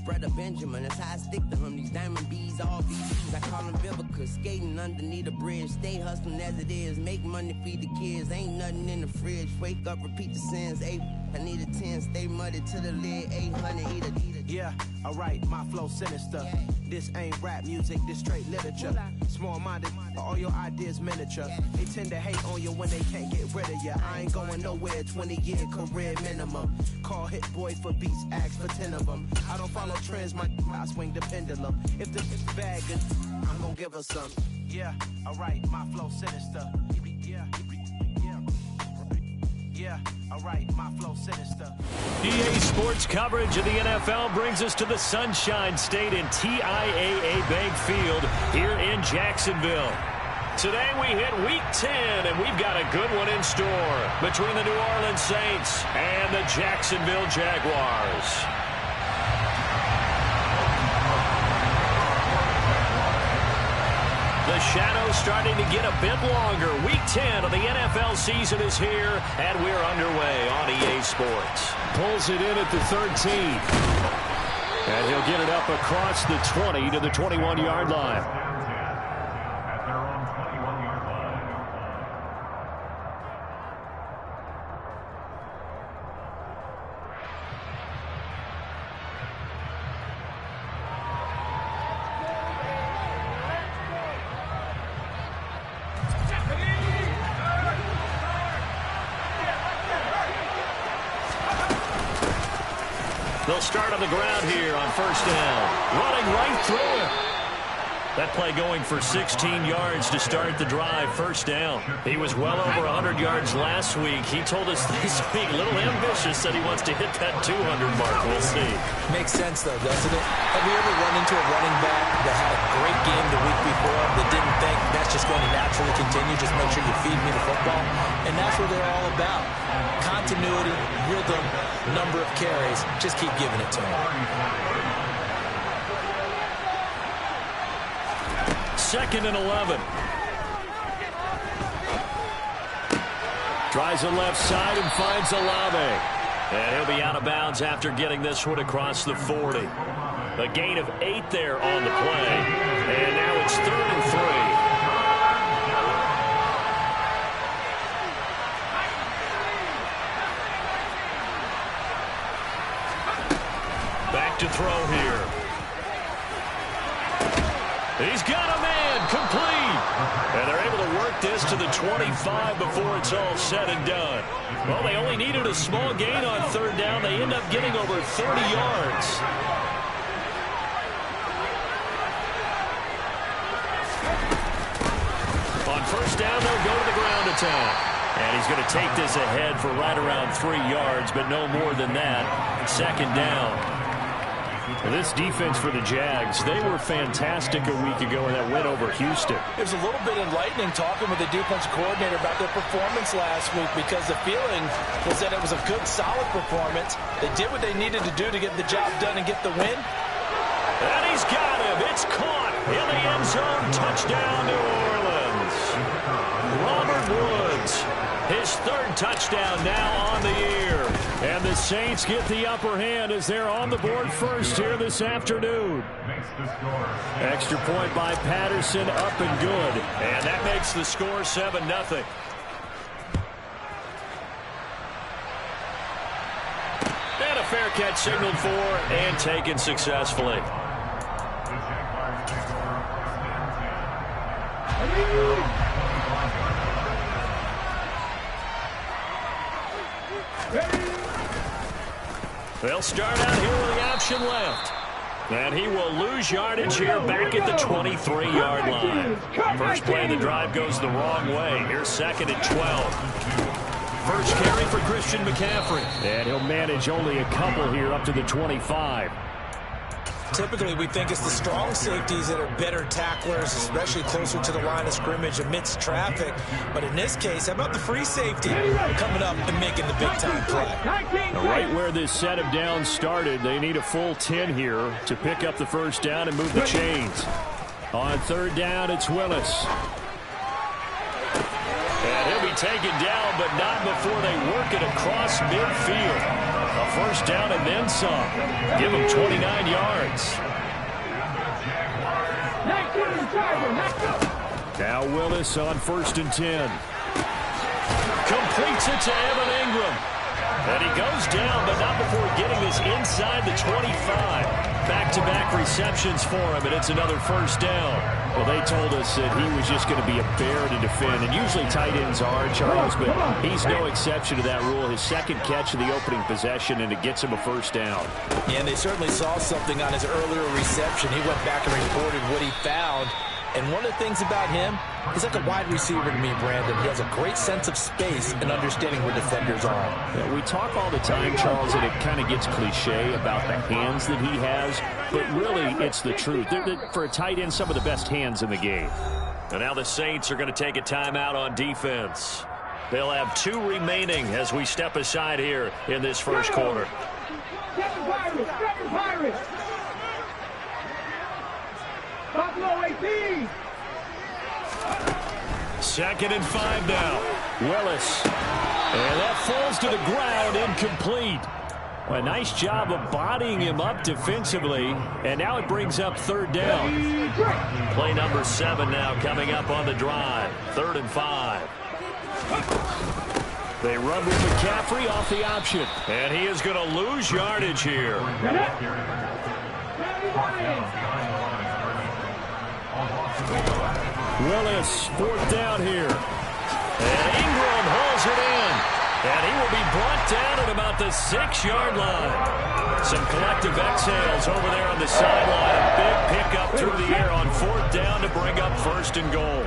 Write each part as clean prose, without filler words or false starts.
brother Benjamin. That's how I stick to him. These diamond bees, all BCs, I call them Vivica. Skating underneath the bridge, stay hustling as it is. Make money, feed the kids, ain't nothing in the fridge. Wake up, repeat the sins. I need a 10, stay muddy to the lid. 800, eat a. Yeah, alright, my flow sinister. Yeah. This ain't rap music, this straight literature. Small-minded, all your ideas miniature. They tend to hate on you when they can't get rid of you. I ain't going nowhere, 20-year career minimum. Call Hit Boy for beats, ask for 10 of them. I don't follow trends, I swing the pendulum. If the bag good, I'm gonna give her some. Yeah, alright, my flow sinister. Yeah, alright, my flow sinister. EA Sports coverage of the NFL brings us to the Sunshine State in TIAA Bank Field here in Jacksonville. Today we hit Week 10, and we've got a good one in store between the New Orleans Saints and the Jacksonville Jaguars. The shadow's starting to get a bit longer. Week 10 of the NFL season is here, and we're underway on EA Sports. Pulls it in at the 13. And he'll get it up across the 20 to the 21-yard line. They'll start on the ground here on first down. Running right through it. That play going for 16 yards to start the drive, first down. He was well over 100 yards last week. He told us this week, a little ambitious, said he wants to hit that 200 mark. We'll see. Makes sense, though, doesn't it? Have you ever run into a running back that had a great game the week before that didn't think that's just going to naturally continue, just make sure you feed me the football? And that's what they're all about. Continuity, rhythm, number of carries. Just keep giving it to him. Second and 11. Tries the left side and finds Olave. And he'll be out of bounds after getting this one across the 40. A gain of 8 there on the play. And now it's 3rd and 3. Back to throw here. He's got a man, complete. And they're able to work this to the 25 before it's all said and done. Well, they only needed a small gain on third down. They end up getting over 30 yards. On first down, they'll go to the ground attack. And he's going to take this ahead for right around 3 yards, but no more than that. Second down. This defense for the Jags, they were fantastic a week ago in that win over Houston. It was a little bit enlightening talking with the defensive coordinator about their performance last week, because the feeling was that it was a good, solid performance. They did what they needed to do to get the job done and get the win. And he's got him. It's caught in the end zone. Touchdown, New Orleans. Robert Woods, his 3rd touchdown now on the year. And the Saints get the upper hand as they're on the board first here this afternoon. Extra point by Patterson, up and good. And that makes the score 7-0. And a fair catch signaled for and taken successfully. They'll start out here with the option left. And he will lose yardage here back at the 23-yard line. First play of the drive goes the wrong way. Here's 2nd and 12. First carry for Christian McCaffrey. And he'll manage only a couple here up to the 25. Typically, we think it's the strong safeties that are better tacklers, especially closer to the line of scrimmage amidst traffic. But in this case, how about the free safety coming up and making the big-time play? Right where this set of downs started, they need a full 10 here to pick up the first down and move the chains. On third down, it's Willis. And he'll be taken down, but not before they work it across midfield. A first down and then some. Give him 29 yards. Now Willis on 1st and 10. Completes it to Evan Ingram. And he goes down, but not before getting this inside the 25. Back-to-back receptions for him, and it's another first down. Well, they told us that he was just going to be a bear to defend, and usually tight ends are, Charles, but he's no exception to that rule. His second catch of the opening possession, and it gets him a first down. Yeah, and they certainly saw something on his earlier reception. He went back and reported what he found. And one of the things about him, he's like a wide receiver to me, Brandon. He has a great sense of space and understanding where defenders are. Yeah, we talk all the time, Charles, and it kind of gets cliche about the hands that he has, but really it's the truth. For a tight end, some of the best hands in the game. And now the Saints are going to take a timeout on defense. They'll have 2 remaining as we step aside here in this first quarter. Buffalo 18. 2nd and 5 now. Willis. And that falls to the ground, incomplete. Well, a nice job of bodying him up defensively. And now it brings up 3rd down. Play number 7 now coming up on the drive. 3rd and 5. They run with McCaffrey off the option. And he is going to lose yardage here. Willis, 4th down here. And Ingram hauls it in. And he will be brought down at about the 6-yard line. Some collective exhales over there on the sideline. A big pickup through the air on 4th down to bring up 1st and goal.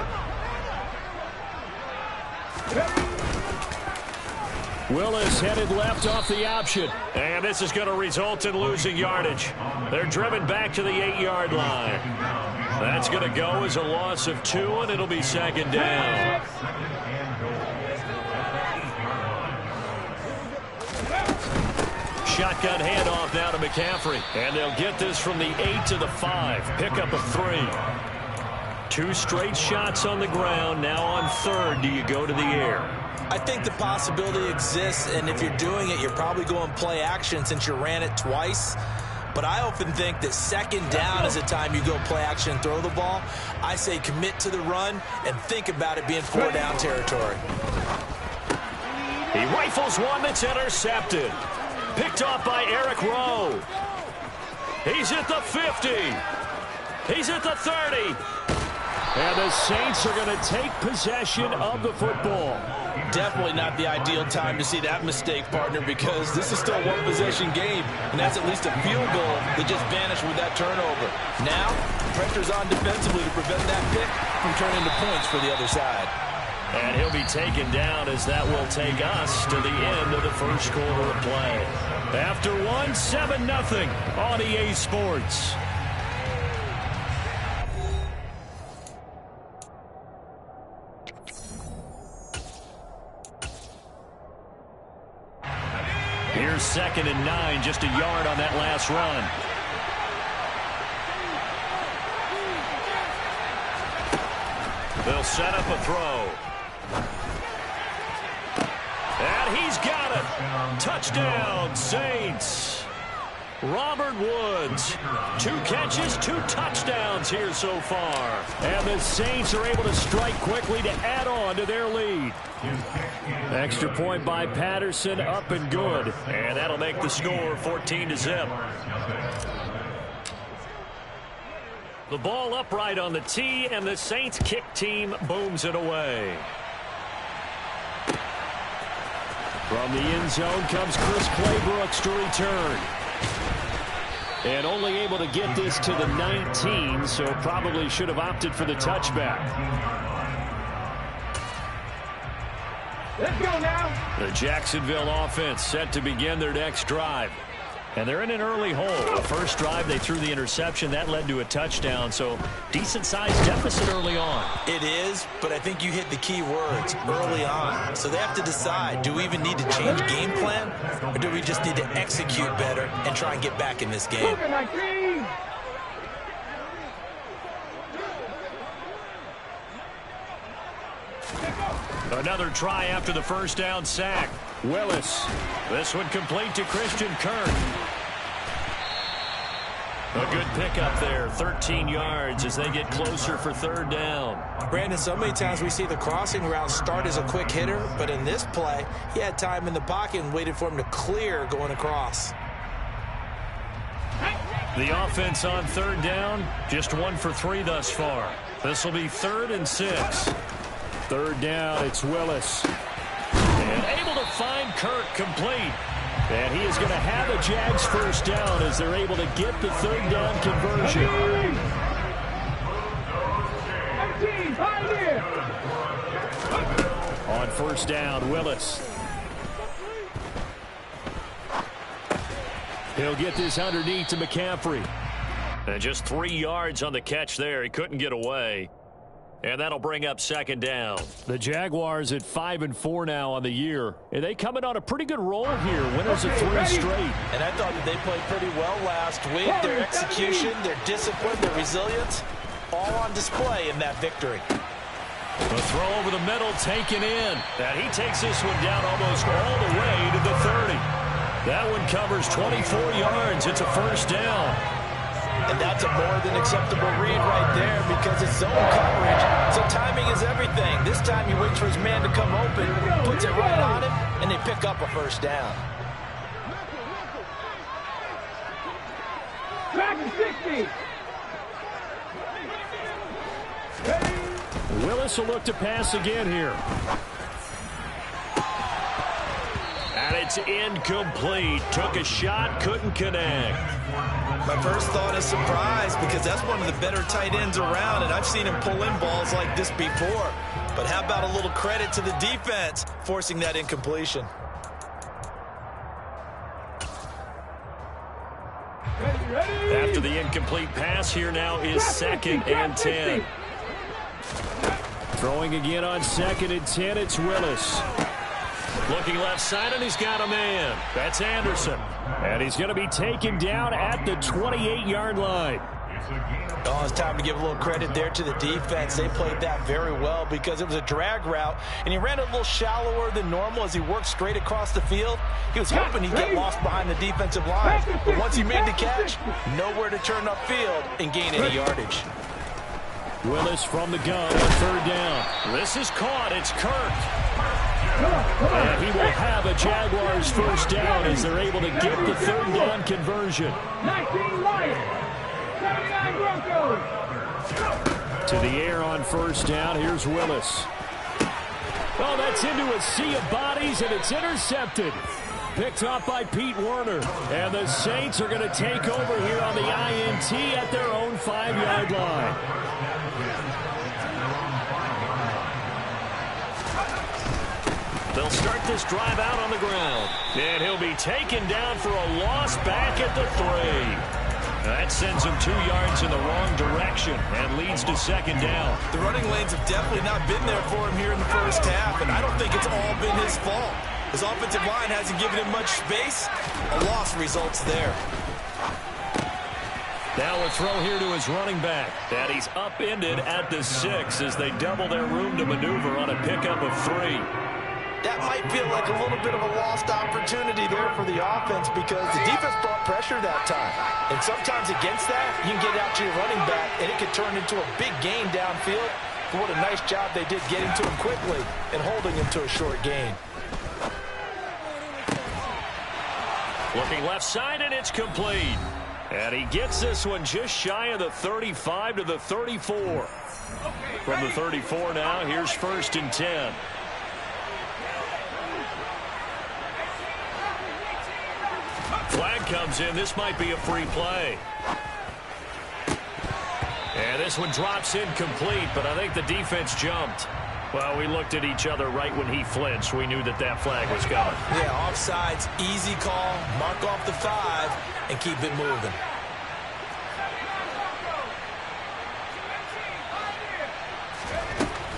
Willis headed left off the option. And this is going to result in losing yardage. They're driven back to the 8-yard line. That's going to go as a loss of 2, and it'll be 2nd down. Shotgun handoff now to McCaffrey. And they'll get this from the 8 to the 5. Pickup of 3. 2 straight shots on the ground. Now on 3rd, do you go to the air? I think the possibility exists, and if you're doing it, you're probably going play action since you ran it twice. But I often think that 2nd down is the time you go play action and throw the ball. I say commit to the run and think about it being 4-down territory. He rifles one that's intercepted. Picked off by Eric Rowe. He's at the 50. He's at the 30. And the Saints are going to take possession of the football. Definitely not the ideal time to see that mistake, partner, because this is still a one-possession game, and that's at least a field goal that just vanished with that turnover. Now, pressure's on defensively to prevent that pick from turning into points for the other side. And he'll be taken down as that will take us to the end of the first quarter of play. After 7-0 on EA Sports. Here's 2nd and 9, just a yard on that last run. They'll set up a throw. And he's got it. Touchdown, Saints. Robert Woods. 2 catches, 2 touchdowns here so far. And the Saints are able to strike quickly to add on to their lead. Extra point by Patterson, up and good. And that'll make the score 14-0. The ball upright on the tee, and the Saints kick team booms it away. From the end zone comes Chris Claybrooks to return. And only able to get this to the 19, so probably should have opted for the touchback. Let's go now. The Jacksonville offense set to begin their next drive. And they're in an early hole. The first drive, they threw the interception. That led to a touchdown, so decent-sized deficit early on. It is, but I think you hit the key words, early on. So they have to decide, do we even need to change game plan, or do we just need to execute better and try and get back in this game? Another try after the first down sack. Willis. This one complete to Christian Kirk. A good pickup there, 13 yards as they get closer for third down. Brandon, so many times we see the crossing route start as a quick hitter, but in this play, he had time in the pocket and waited for him to clear going across. The offense on third down, just 1 for 3 thus far. This will be 3rd and 6. Third down, it's Willis. And able to find Kirk complete. And he is going to have a Jags first down as they're able to get the third down conversion. 18, pioneer. On first down, Willis. He'll get this underneath to McCaffrey. And just 3 yards on the catch there. He couldn't get away. And that'll bring up second down. The Jaguars at 5-4 now on the year. And they coming on a pretty good roll here. Winners of 3 straight. And I thought that they played pretty well last week. Their execution, their discipline, their resilience, all on display in that victory. The throw over the middle taken in. And he takes this one down almost all the way to the 30. That one covers 24 yards. It's a first down. And that's a more than acceptable read right there because it's zone coverage. So timing is everything. This time he waits for his man to come open, puts it right on him, and they pick up a first down. Back to 60. Willis will look to pass again here. And it's incomplete. Took a shot, couldn't connect. My first thought is surprise because that's one of the better tight ends around, and I've seen him pull in balls like this before. But how about a little credit to the defense forcing that incompletion? After the incomplete pass, here now is 2nd and 10. Throwing again on 2nd and 10, it's Willis. Looking left side, and he's got a man. That's Anderson. And he's going to be taken down at the 28-yard line. Oh, it's time to give a little credit there to the defense. They played that very well because it was a drag route, and he ran a little shallower than normal as he worked straight across the field. He was hoping he'd get lost behind the defensive line, but once he made the catch, nowhere to turn upfield and gain any yardage. Willis from the gun on third down. This is caught. It's Kirk. And he will have a Jaguars first down as they're able to get the third down conversion. 19 Lions, 79 Broncos. To the air on first down. Here's Willis. Oh, that's into a sea of bodies, and it's intercepted. Picked up by Pete Werner. And the Saints are going to take over here on the INT at their own 5-yard line. They'll start this drive out on the ground. And he'll be taken down for a loss back at the 3. That sends him 2 yards in the wrong direction and leads to second down. The running lanes have definitely not been there for him here in the first half, and I don't think it's all been his fault. His offensive line hasn't given him much space. A loss results there. Now a throw here to his running back. And he's upended at the 6 as they double their room to maneuver on a pickup of 3. That might feel like a little bit of a lost opportunity there for the offense because the defense brought pressure that time. And sometimes against that, you can get out to your running back, and it could turn into a big gain downfield. But what a nice job they did getting to him quickly and holding him to a short gain. Looking left side, and it's complete. And he gets this one just shy of the 35 to the 34. From the 34 now, here's 1st and 10. Flag comes in. This might be a free play. And this one drops incomplete, but I think the defense jumped. Well, we looked at each other right when he flinched. We knew that that flag was coming. Yeah, offsides, easy call. Mark off the 5 and keep it moving.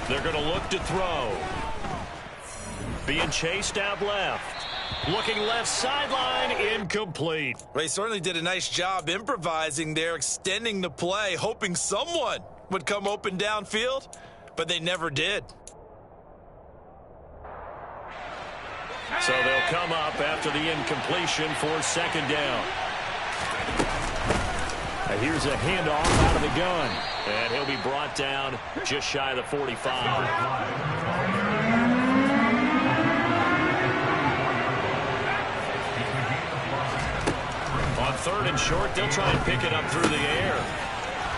They're going to look to throw. Being chased out left. Looking left sideline, incomplete. They certainly did a nice job improvising there, extending the play, hoping someone would come open downfield, but they never did. So they'll come up after the incompletion for second down. Here's a handoff out of the gun. And he'll be brought down just shy of the 45. On third and short, they'll try and pick it up through the air.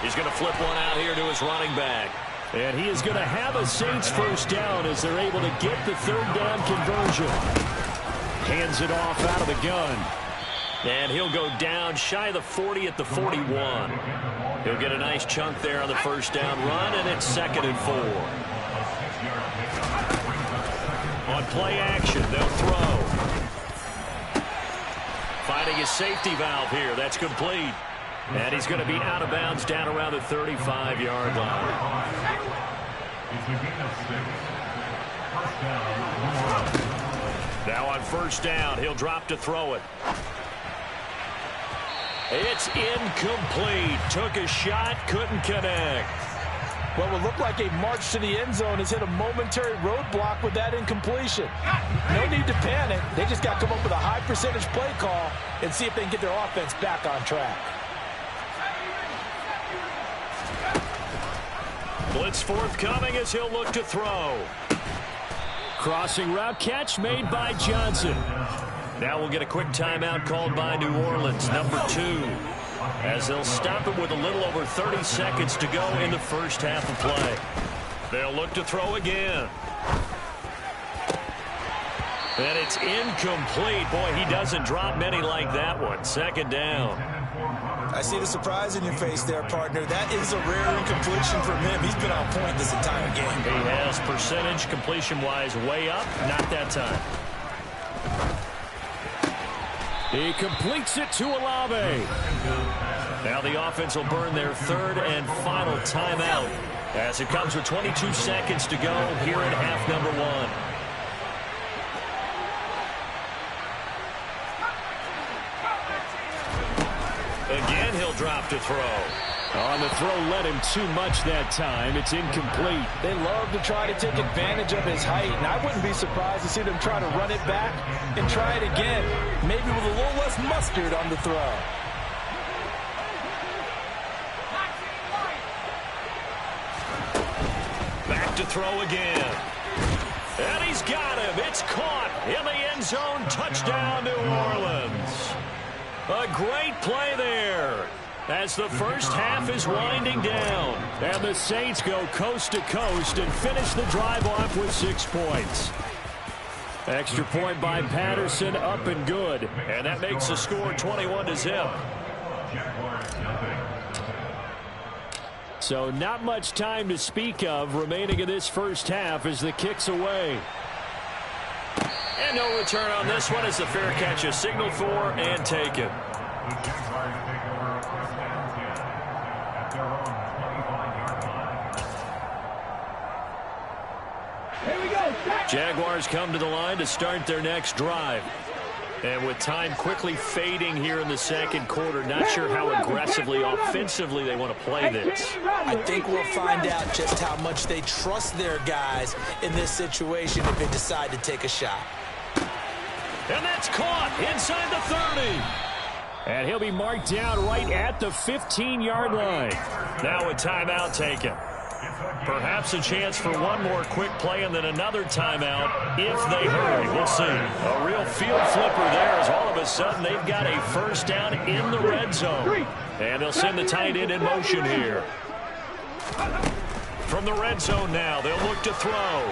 He's going to flip one out here to his running back. And he is going to have a Saints first down as they're able to get the third down conversion. Hands it off out of the gun. And he'll go down shy of the 40 at the 41. He'll get a nice chunk there on the first down run, and it's 2nd and 4. On play action, they'll throw. Finding his safety valve here. That's complete. And he's going to be out of bounds down around the 35-yard line. Now on first down, he'll drop to throw it. It's incomplete. Took a shot, couldn't connect. Well, it looked like a march to the end zone has hit a momentary roadblock with that incompletion. No need to panic. They just got to come up with a high percentage play call and see if they can get their offense back on track. Blitz forthcoming as he'll look to throw. Crossing route catch made by Johnson. Now we'll get a quick timeout called by New Orleans, number 2. As they'll stop it with a little over 30 seconds to go in the first half of play. They'll look to throw again. And it's incomplete. Boy, he doesn't drop many like that one. Second down. I see the surprise in your face there, partner. That is a rare incompletion from him. He's been on point this entire game. He has percentage completion-wise way up. Not that time. He completes it to Olave. Now the offense will burn their third and final timeout as it comes with 22 seconds to go here at half number 1. Again, he'll drop to throw. On the throw, led him too much that time. It's incomplete. They love to try to take advantage of his height, and I wouldn't be surprised to see them try to run it back and try it again, maybe with a little less mustard on the throw. Back to throw again. And he's got him. It's caught in the end zone. Touchdown, New Orleans. A great play there as the first half is winding down. And the Saints go coast to coast and finish the drive off with 6 points. Extra point by Patterson, up and good. And that makes the score 21-0. So not much time to speak of remaining in this first half as the kick's away. And no return on this one as the fair catch is signaled for and taken. Here we go. Jaguars come to the line to start their next drive. And with time quickly fading here in the second quarter, not sure how aggressively, offensively they want to play this. I think we'll find out just how much they trust their guys in this situation if they decide to take a shot. And that's caught inside the 30. And he'll be marked down right at the 15-yard line. Now a timeout taken. Perhaps a chance for one more quick play and then another timeout if they hurry. We'll see. A real field flipper there as all of a sudden they've got a first down in the red zone. And they'll send the tight end in motion here. From the red zone now, they'll look to throw.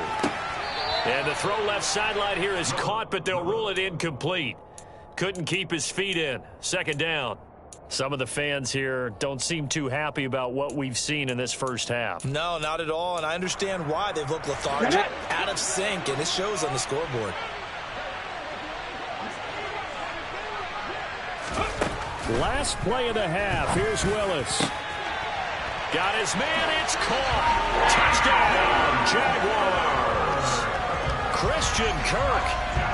And the throw left sideline here is caught, but they'll rule it incomplete. Couldn't keep his feet in. Second down. Some of the fans here don't seem too happy about what we've seen in this first half. No, not at all, and I understand why. They've looked lethargic, out of sync, and it shows on the scoreboard. Last play of the half. Here's Willis. Got his man. It's caught. Touchdown, Jaguars. Christian Kirk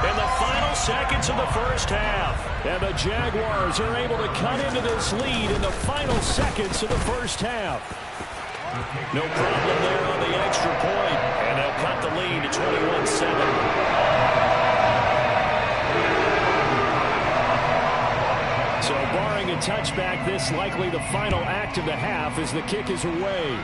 in the final seconds of the first half. And the Jaguars are able to cut into this lead in the final seconds of the first half. No problem there on the extra point. And they'll cut the lead to 21-7. touchback, this likely the final act of the half as the kick is away.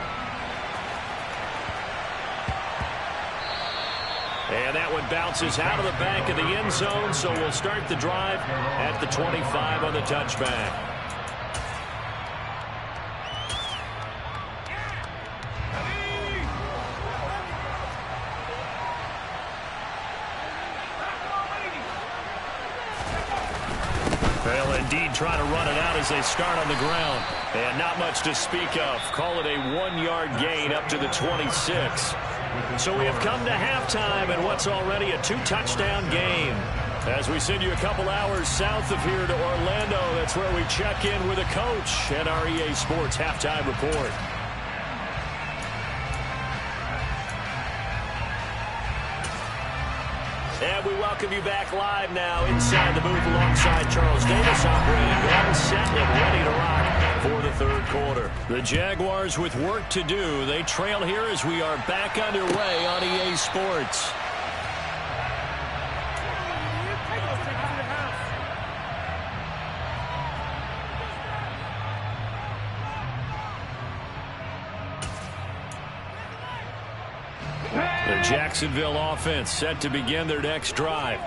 And that one bounces out of the back of the end zone, so we'll start the drive at the 25 on the touchback. They'll indeed try to run it out as they start on the ground. And not much to speak of. Call it a 1-yard gain up to the 26. So we have come to halftime in what's already a 2-touchdown game. As we send you a couple hours south of here to Orlando, that's where we check in with a coach at our EA Sports Halftime Report. And we welcome you back live now inside the booth alongside Charles Davis, operating all set and ready to rock for the third quarter. The Jaguars with work to do. They trail here as we are back underway on EA Sports. The Jacksonville offense set to begin their next drive.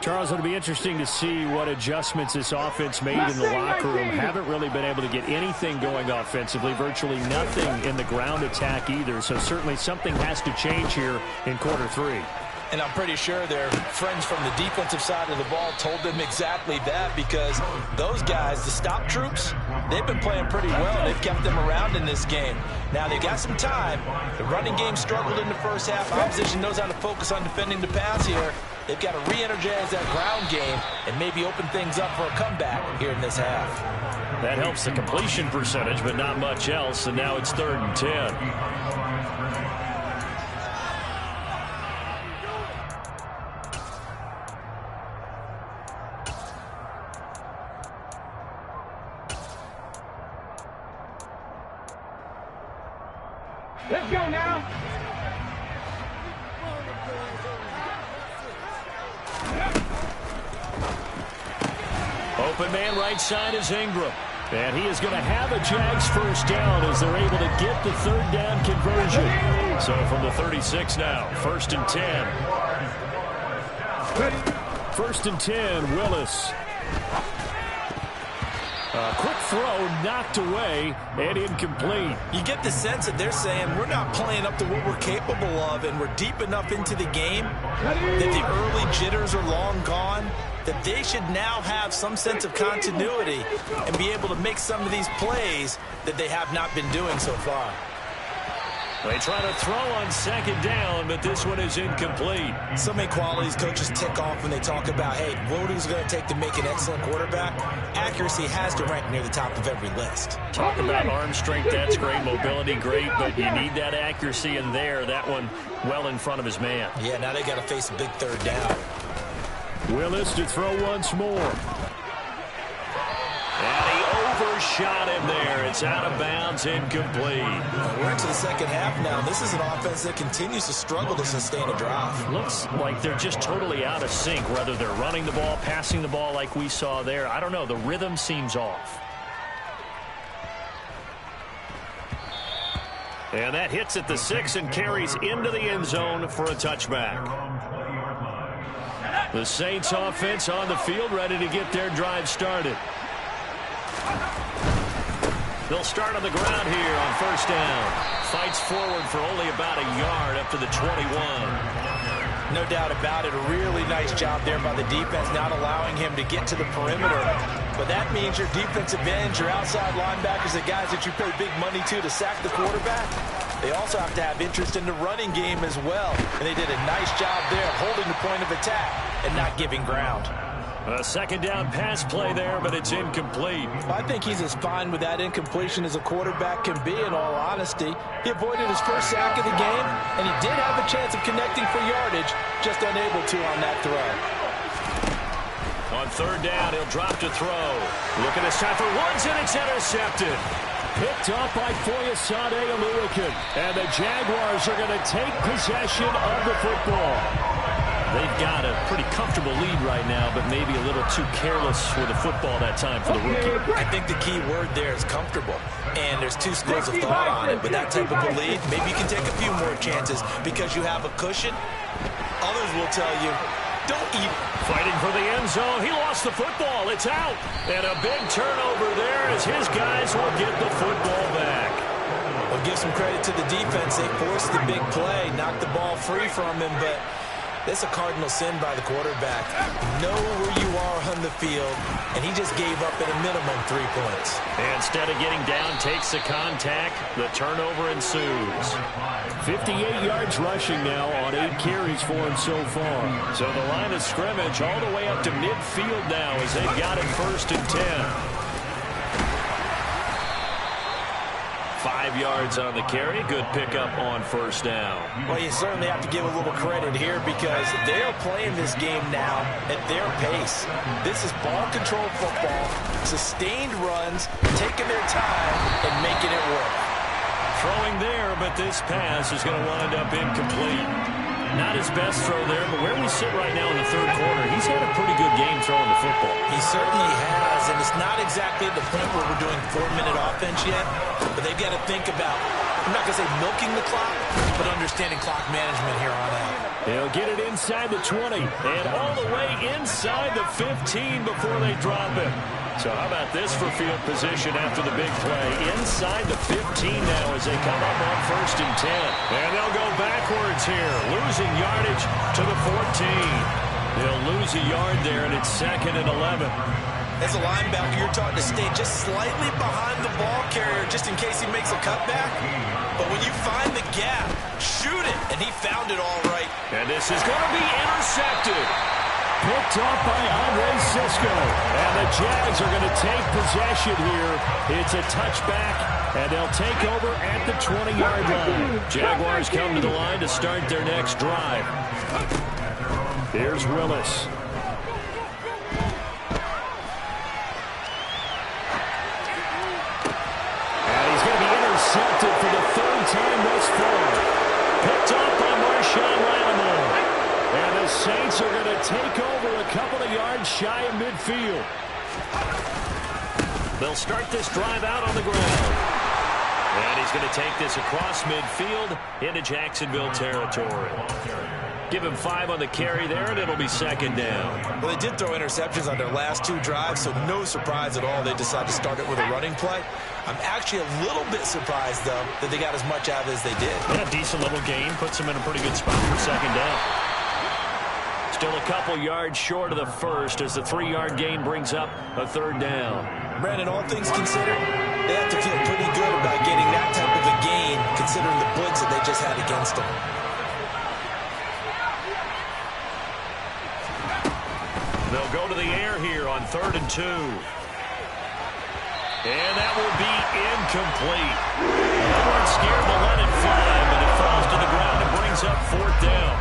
Charles, it'll be interesting to see what adjustments this offense made in the locker room. Haven't really been able to get anything going offensively, virtually nothing in the ground attack either. So certainly something has to change here in quarter three. And I'm pretty sure their friends from the defensive side of the ball told them exactly that, because those guys, the stop troops, they've been playing pretty well. They've kept them around in this game. Now they've got some time. The running game struggled in the first half. Opposition knows how to focus on defending the pass here. They've got to re-energize that ground game and maybe open things up for a comeback here in this half. That helps the completion percentage, but not much else. And now it's 3rd and 10. Let's go now. Open man right side is Ingram. And he is going to have a Jags first down as they're able to get the 3rd down conversion. So from the 36 now, 1st and 10. 1st and 10, Willis. Quick throw knocked away and incomplete. You get the sense that they're saying we're not playing up to what we're capable of, and we're deep enough into the game that the early jitters are long gone, that they should now have some sense of continuity and be able to make some of these plays that they have not been doing so far. They try to throw on 2nd down, but this one is incomplete. So many qualities coaches tick off when they talk about, hey, what is it going to take to make an excellent quarterback? Accuracy has to rank near the top of every list. Talk about arm strength, that's great. Mobility, great, but you need that accuracy in there. That one well in front of his man. Yeah, now they got to face a big 3rd down. Willis to throw once more. And he overshot him there. It's out of bounds, incomplete. We're into the second half now. This is an offense that continues to struggle to sustain a drive. Looks like they're just totally out of sync, whether they're running the ball, passing the ball like we saw there. I don't know. The rhythm seems off. And that hits at the 6 and carries into the end zone for a touchback. The Saints offense on the field, ready to get their drive started. They'll start on the ground here on 1st down. Fights forward for only about a yard up to the 21. No doubt about it. A really nice job there by the defense, not allowing him to get to the perimeter. But that means your defensive ends, your outside linebackers, the guys that you pay big money to sack the quarterback, they also have to have interest in the running game as well. And they did a nice job there holding the point of attack and not giving ground. A 2nd down pass play there, but it's incomplete. I think he's as fine with that incompletion as a quarterback can be, in all honesty. He avoided his first sack of the game, and he did have a chance of connecting for yardage, just unable to on that throw. On 3rd down, he'll drop to throw. Look at this time for Woods, and it's intercepted. Picked up by Foyesade Aluakin. And the Jaguars are going to take possession of the football. They've got a pretty comfortable lead right now, but maybe a little too careless with the football that time for the rookie. I think the key word there is comfortable, and there's two schools of thought on it. With that type of a lead, maybe you can take a few more chances because you have a cushion. Others will tell you, don't eat it. Fighting for the end zone. He lost the football. It's out. And a big turnover there as his guys will get the football back. We'll give some credit to the defense. They forced the big play, knocked the ball free from him, but it's a cardinal sin by the quarterback. Know where you are on the field, and he just gave up at a minimum 3 points. And instead of getting down, takes the contact. The turnover ensues. 58 yards rushing now on 8 carries for him so far. So the line of scrimmage all the way up to midfield now as they've got it 1st and 10. 5 yards on the carry. Good pickup on 1st down. Well, you certainly have to give a little credit here because they are playing this game now at their pace. This is ball control football, sustained runs, taking their time and making it work. Throwing there, but this pass is going to wind up incomplete. Not his best throw there, but where we sit right now in the 3rd quarter, he's had a pretty good game throwing the football. He certainly has, and it's not exactly the point where we're doing 4-minute offense yet, but they've got to think about, I'm not going to say milking the clock, but understanding clock management here on out. They'll get it inside the 20 and all the way inside the 15 before they drop it. So how about this for field position after the big play? Inside the 15 now as they come up on 1st and 10. And they'll go backwards here, losing yardage to the 14. They'll lose a yard there, and it's 2nd and 11. As a linebacker, you're taught to stay just slightly behind the ball carrier just in case he makes a cutback. But when you find the gap, shoot it, and he found it all right. And this is going to be intercepted. Picked off by Andre Cisco. And the Jags are going to take possession here. It's a touchback, and they'll take over at the 20-yard line. Jaguars come to the line to start their next drive. Here's Willis. And he's going to be intercepted for the 3rd time thus far. Picked off by Marshawn Lattimore. And the Saints are going to take over a couple of yards shy of midfield. They'll start this drive out on the ground. And he's going to take this across midfield into Jacksonville territory. Give him 5 on the carry there, and it'll be 2nd down. Well, they did throw interceptions on their last 2 drives, so no surprise at all they decided to start it with a running play. I'm actually a little bit surprised, though, that they got as much out of it as they did. Yeah, decent little gain. Puts them in a pretty good spot for 2nd down. Still a couple yards short of the 1st as the 3-yard gain brings up a 3rd down. Brandon, all things considered, they have to feel pretty good about getting that type of a gain considering the blitz that they just had against them. They'll go to the air here on 3rd and 2. And that will be incomplete. They weren't scared to let it fly, but it falls to the ground and brings up 4th down.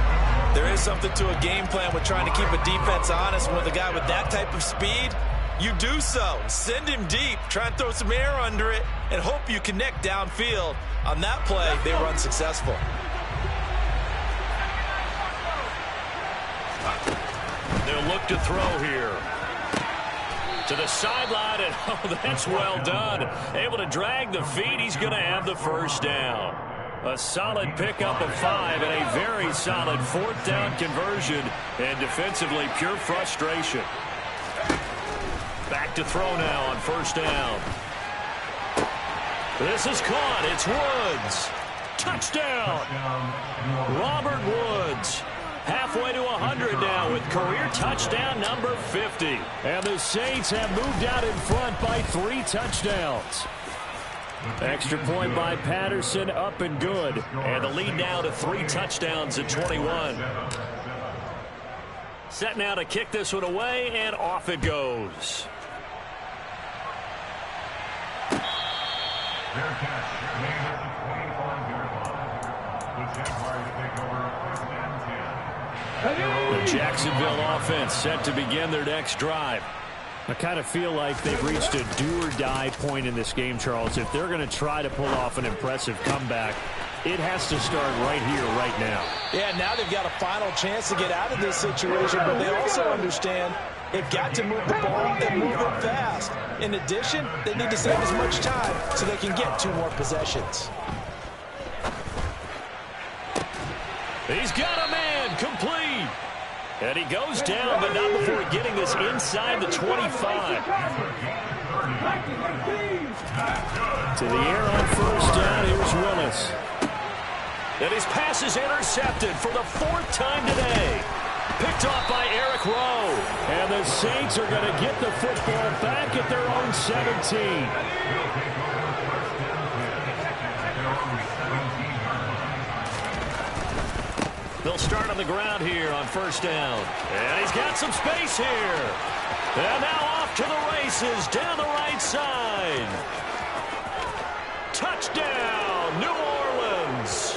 There is something to a game plan with trying to keep a defense honest. With a guy with that type of speed, you do so. Send him deep, try and throw some air under it, and hope you connect downfield. On that play, they were unsuccessful. They'll look to throw here. To the sideline, and oh, that's well done. Able to drag the feet. He's going to have the 1st down. A solid pickup of 5 and a very solid 4th down conversion. And defensively, pure frustration. Back to throw now on 1st down. This is caught. It's Woods. Touchdown. Robert Woods. Halfway to 100 now with career touchdown number 50. And the Saints have moved out in front by 3 touchdowns. Extra point by Patterson, up and good. And the lead now to 3 touchdowns at 21. Set now to kick this one away, and off it goes. The Jacksonville offense set to begin their next drive. I kind of feel like they've reached a do-or-die point in this game, Charles. If they're going to try to pull off an impressive comeback, It has to start right here, right now. Yeah, now they've got a final chance to get out of this situation, but they also understand they've got to move the ball and move it fast. In addition, they need to save as much time so they can get 2 more possessions. He's got a man, complete. And he goes down, but not before getting this inside the 25. To the air on first down, here's Willis. And his pass is intercepted for the 4th time today. Picked off by Eric Rowe. And the Saints are going to get the football back at their own 17. They'll start on the ground here on first down. And he's got some space here. And now off to the races down the right side. Touchdown, New Orleans.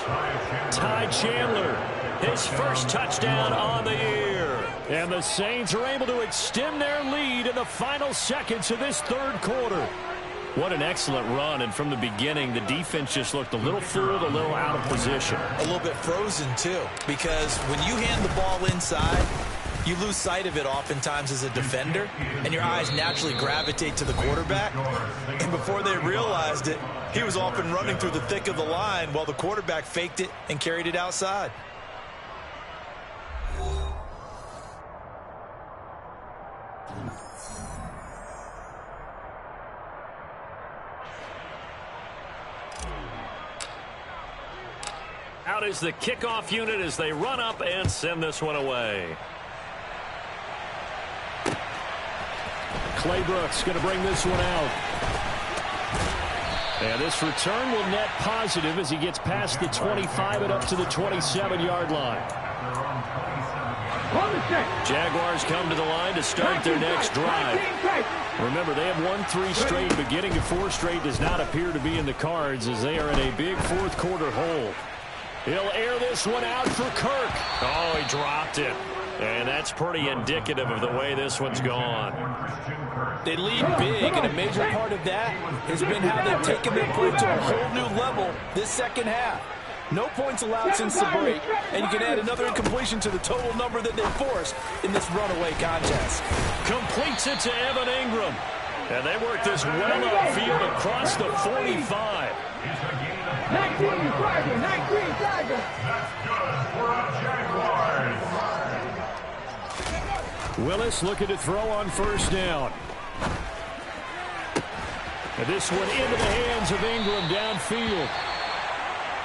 Ty Chandler, his first touchdown on the year. And the Saints are able to extend their lead in the final seconds of this 3rd quarter. What an excellent run, and from the beginning, the defense just looked a little fooled, a little out of position. A little bit frozen, too, because when you hand the ball inside, you lose sight of it oftentimes as a defender, and your eyes naturally gravitate to the quarterback. And before they realized it, he was off and running through the thick of the line while the quarterback faked it and carried it outside. Out is the kickoff unit as they run up and send this one away. Clay Brooks going to bring this one out. And this return will net positive as he gets past the 25 and up to the 27-yard line. Jaguars come to the line to start their next drive. Remember, they have won 3 straight, but getting to 4 straight does not appear to be in the cards as they are in a big 4th quarter hole. He'll air this one out for Kirk. Oh, he dropped it. And that's pretty indicative of the way this one's gone. They lead big, and a major part of that has been how they've taken their play to a whole new level this second half. No points allowed since the break, and you can add another incompletion to the total number that they forced in this runaway contest. Completes it to Evan Ingram. And they work this well upfield across the 45. 19 Tiger, 19 Tiger. That's good for a Jaguars. Willis looking to throw on first down. And this one into the hands of Ingram downfield.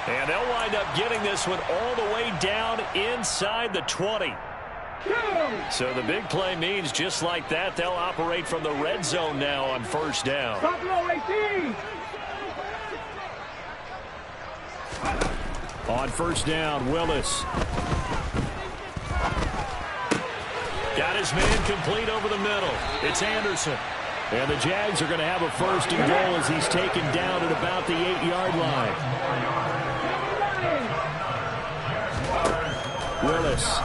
And they'll wind up getting this one all the way down inside the 20. So the big play means just like that, they'll operate from the red zone now on first down. Buffalo 18. On first down, Willis. Got his man complete over the middle. It's Anderson. And the Jags are going to have a first and goal as he's taken down at about the 8-yard line. Willis.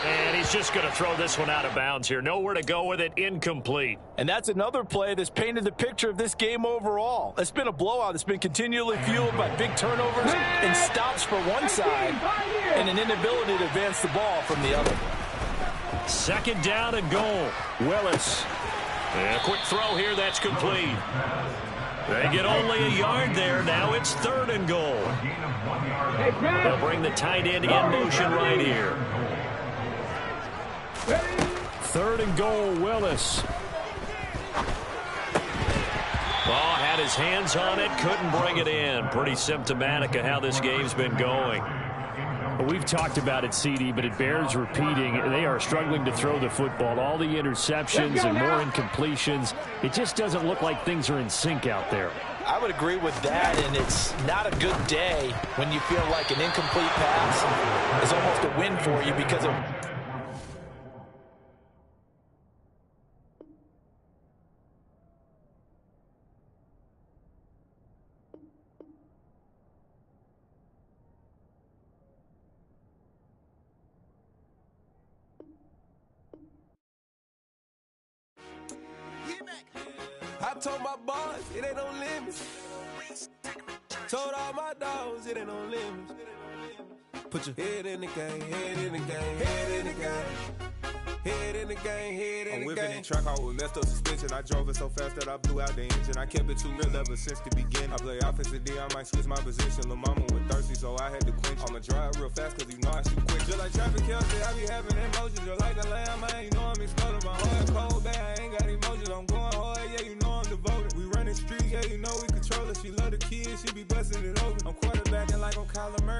And he's just going to throw this one out of bounds here. Nowhere to go with it, incomplete. And that's another play that's painted the picture of this game overall. It's been a blowout. It's been continually fueled by big turnovers and stops for one side and an inability to advance the ball from the other. Second down and goal. Willis. And a quick throw here, that's complete. They get only a yard there. Now it's third and goal. They'll bring the tight end in motion right here. Third and goal, Willis. Oh, had his hands on it, couldn't bring it in. Pretty symptomatic of how this game's been going. We've talked about it, CD, but it bears repeating. They are struggling to throw the football. All the interceptions and more incompletions. It just doesn't look like things are in sync out there. I would agree with that, and it's not a good day when you feel like an incomplete pass is almost a win for you because of... Told my boss, it ain't no limits. Told all my dogs, it ain't no limits. Put your head in the game, head in the game, head in the game. Head in the game, head in the game. I'm whipping in track out with messed up suspension. I drove it so fast that I blew out the engine. I kept it too real ever since the beginning. I play offensive D, I might switch my position. Lil' mama was thirsty, so I had to quench. I'ma drive real fast, cause you know I shoot quick. Just like traffic Kelsey, I be having emotions. Just like a lamb, man, you know I'm exploding. My heart cold, bad, I ain't got emotions. I'm going hard, yeah, you know I'm devoted. We running streets, yeah, you know we control it. She love the kids, she be busting it open. I'm quarterbacking like I'm Kyler Murray.